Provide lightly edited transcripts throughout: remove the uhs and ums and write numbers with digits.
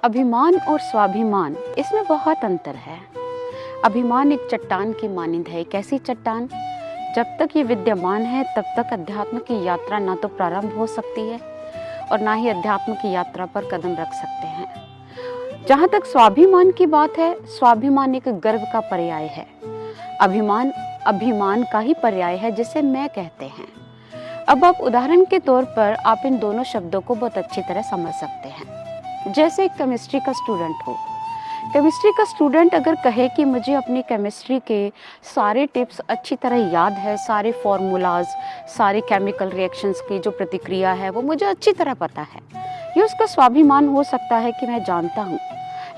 अभिमान और स्वाभिमान, इसमें बहुत अंतर है। अभिमान एक चट्टान की मानिंद है। एक ऐसी चट्टान, जब तक ये विद्यमान है तब तक अध्यात्म की यात्रा ना तो प्रारंभ हो सकती है और ना ही अध्यात्म की यात्रा पर कदम रख सकते हैं। जहाँ तक स्वाभिमान की बात है, स्वाभिमान एक गर्व का पर्याय है। अभिमान अभिमान का ही पर्याय है, जिसे मैं कहते हैं। अब आप उदाहरण के तौर पर आप इन दोनों शब्दों को बहुत अच्छी तरह समझ सकते हैं। जैसे एक केमिस्ट्री का स्टूडेंट हो। केमिस्ट्री का स्टूडेंट अगर कहे कि मुझे अपनी केमिस्ट्री के सारे टिप्स अच्छी तरह याद है, सारे फॉर्मूलाज, सारे केमिकल रिएक्शंस की जो प्रतिक्रिया है वो मुझे अच्छी तरह पता है, ये उसका स्वाभिमान हो सकता है कि मैं जानता हूँ।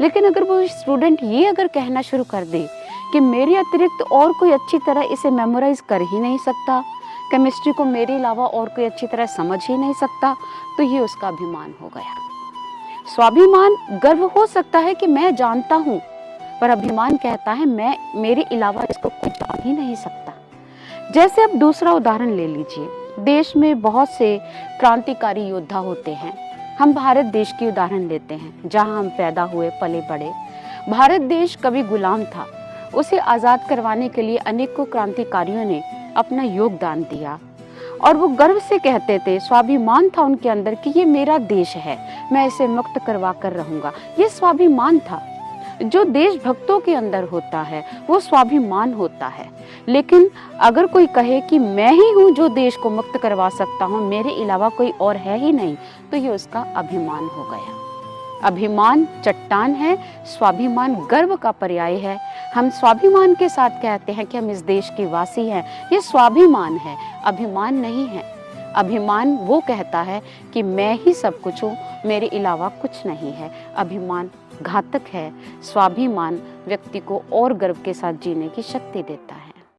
लेकिन अगर वो स्टूडेंट ये अगर कहना शुरू कर दे कि मेरे अतिरिक्त और कोई अच्छी तरह इसे मेमोराइज कर ही नहीं सकता, केमिस्ट्री को मेरे अलावा और कोई अच्छी तरह समझ ही नहीं सकता, तो ये उसका अभिमान हो गया। स्वाभिमान गर्व हो सकता है कि मैं जानता हूँ, पर अभिमान कहता है मैं मेरे अलावा इसको कोई जान ही नहीं सकता। जैसे अब दूसरा उदाहरण ले लीजिए। देश में बहुत से क्रांतिकारी योद्धा होते हैं। हम भारत देश की उदाहरण लेते हैं, जहाँ हम पैदा हुए पले बड़े। भारत देश कभी गुलाम था, उसे आज़ाद करवाने के लिए अनेकों क्रांतिकारियों ने अपना योगदान दिया और वो गर्व से कहते थे, स्वाभिमान था उनके अंदर कि ये मेरा देश है, मैं इसे मुक्त करवा कर रहूंगा। ये स्वाभिमान था। जो देशभक्तों के अंदर होता है वो स्वाभिमान होता है। लेकिन अगर कोई कहे कि मैं ही हूँ जो देश को मुक्त करवा सकता हूँ, मेरे अलावा कोई और है ही नहीं, तो ये उसका अभिमान हो गया। अभिमान चट्टान है, स्वाभिमान गर्व का पर्याय है। हम स्वाभिमान के साथ कहते हैं कि हम इस देश के वासी हैं। ये स्वाभिमान है, अभिमान नहीं है। अभिमान वो कहता है कि मैं ही सब कुछ हूँ, मेरे अलावा कुछ नहीं है। अभिमान घातक है। स्वाभिमान व्यक्ति को और गर्व के साथ जीने की शक्ति देता है।